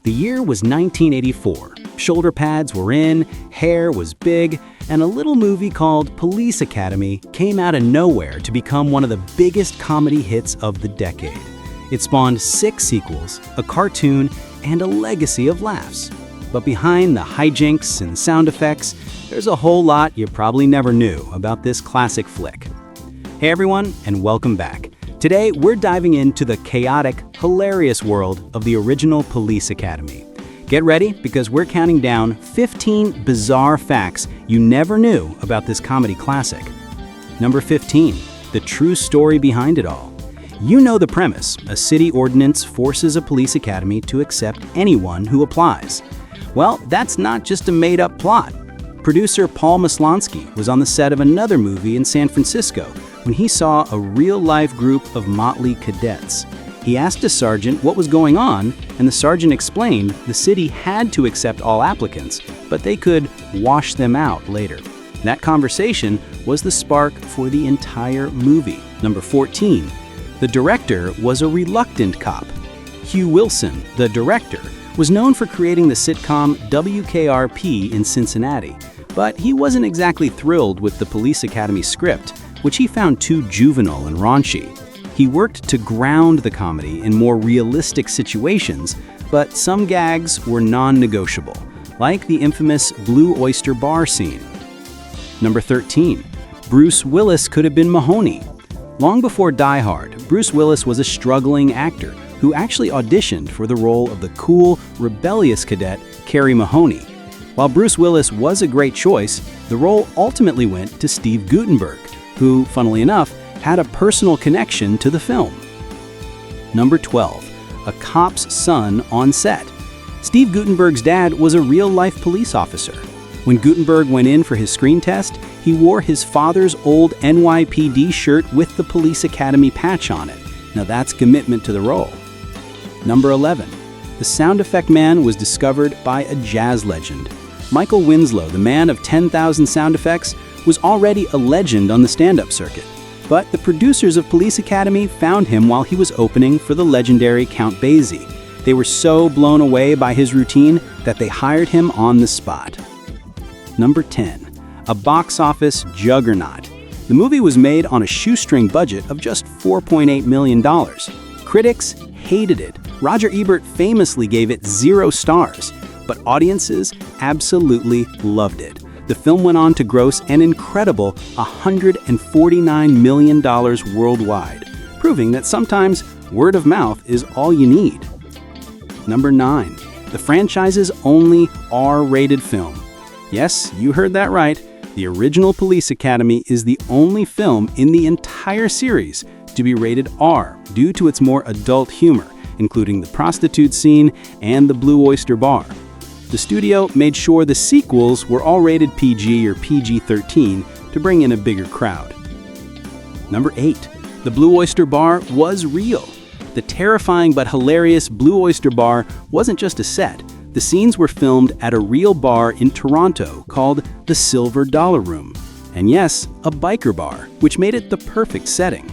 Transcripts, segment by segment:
The year was 1984. Shoulder pads were in, hair was big, and a little movie called Police Academy came out of nowhere to become one of the biggest comedy hits of the decade. It spawned 6 sequels, a cartoon, and a legacy of laughs. But behind the hijinks and sound effects, there's a whole lot you probably never knew about this classic flick. Hey everyone, and welcome back. Today, we're diving into the chaotic, hilarious world of the original Police Academy. Get ready, because we're counting down 15 bizarre facts you never knew about this comedy classic. Number 15, the true story behind it all. You know the premise: a city ordinance forces a police academy to accept anyone who applies. Well, that's not just a made-up plot. Producer Paul Maslonsky was on the set of another movie in San Francisco when he saw a real-life group of motley cadets. He asked a sergeant what was going on, and the sergeant explained the city had to accept all applicants, but they could wash them out later. That conversation was the spark for the entire movie. Number 14. The director was a reluctant cop. Hugh Wilson, the director, was known for creating the sitcom WKRP in Cincinnati, but he wasn't exactly thrilled with the Police Academy script, which he found too juvenile and raunchy. He worked to ground the comedy in more realistic situations, but some gags were non-negotiable, like the infamous Blue Oyster Bar scene. Number 13. Bruce Willis could have been Mahoney. Long before Die Hard, Bruce Willis was a struggling actor who actually auditioned for the role of the cool, rebellious cadet Kerry Mahoney. While Bruce Willis was a great choice, the role ultimately went to Steve Guttenberg, who, funnily enough, had a personal connection to the film. Number 12. A cop's son on set. Steve Guttenberg's dad was a real-life police officer. When Guttenberg went in for his screen test, he wore his father's old NYPD shirt with the Police Academy patch on it. Now that's commitment to the role. Number 11. The sound effect man was discovered by a jazz legend. Michael Winslow, the man of 10,000 sound effects, was already a legend on the stand-up circuit. But the producers of Police Academy found him while he was opening for the legendary Count Basie. They were so blown away by his routine that they hired him on the spot. Number 10. A box office juggernaut. The movie was made on a shoestring budget of just $4.8 million. Critics hated it. Roger Ebert famously gave it 0 stars, but audiences absolutely loved it. The film went on to gross an incredible $149 million worldwide, proving that sometimes word of mouth is all you need. Number 9. The franchise's only R-rated film. Yes, you heard that right. The original Police Academy is the only film in the entire series to be rated R due to its more adult humor, including the prostitute scene and the Blue Oyster Bar. The studio made sure the sequels were all rated PG or PG-13 to bring in a bigger crowd. Number 8. The Blue Oyster Bar was real. The terrifying but hilarious Blue Oyster Bar wasn't just a set. The scenes were filmed at a real bar in Toronto called the Silver Dollar Room. And yes, a biker bar, which made it the perfect setting.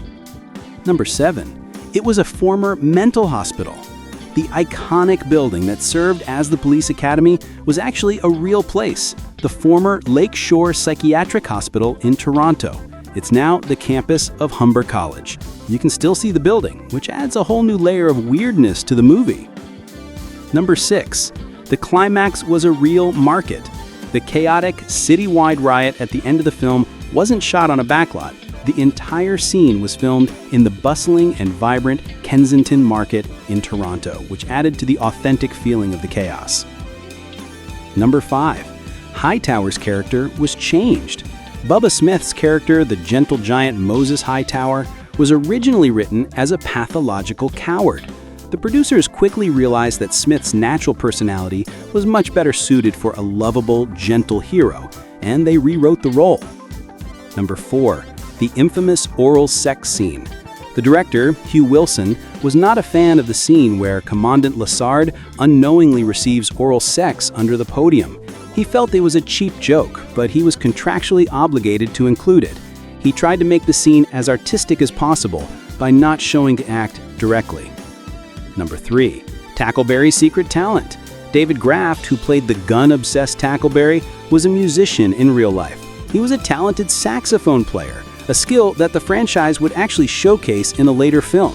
Number 7. It was a former mental hospital. The iconic building that served as the Police Academy was actually a real place, the former Lakeshore Psychiatric Hospital in Toronto. It's now the campus of Humber College. You can still see the building, which adds a whole new layer of weirdness to the movie. Number 6. The climax was a real market. The chaotic, citywide riot at the end of the film wasn't shot on a backlot. The entire scene was filmed in the bustling and vibrant Kensington Market in Toronto, which added to the authentic feeling of the chaos. Number 5. Hightower's character was changed. Bubba Smith's character, the gentle giant Moses Hightower, was originally written as a pathological coward. The producers quickly realized that Smith's natural personality was much better suited for a lovable, gentle hero, and they rewrote the role. Number 4. The infamous oral sex scene. The director, Hugh Wilson, was not a fan of the scene where Commandant Lassard unknowingly receives oral sex under the podium. He felt it was a cheap joke, but he was contractually obligated to include it. He tried to make the scene as artistic as possible by not showing the act directly. Number 3. Tackleberry's secret talent. David Graft, who played the gun-obsessed Tackleberry, was a musician in real life. He was a talented saxophone player, a skill that the franchise would actually showcase in a later film.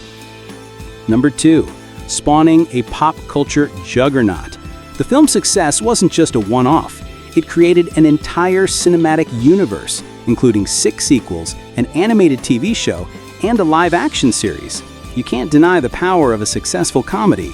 Number 2. Spawning a pop culture juggernaut. The film's success wasn't just a one-off. It created an entire cinematic universe, including 6 sequels, an animated TV show, and a live-action series. You can't deny the power of a successful comedy.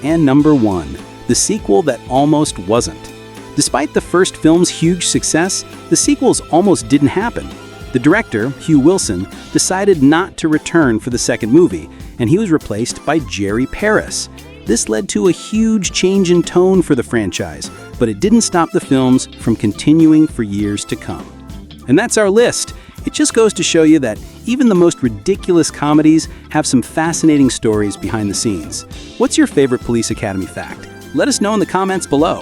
And number 1. The sequel that almost wasn't. Despite the first film's huge success, the sequels almost didn't happen. The director, Hugh Wilson, decided not to return for the second movie, and he was replaced by Jerry Paris. This led to a huge change in tone for the franchise, but it didn't stop the films from continuing for years to come. And that's our list. It just goes to show you that even the most ridiculous comedies have some fascinating stories behind the scenes. What's your favorite Police Academy fact? Let us know in the comments below.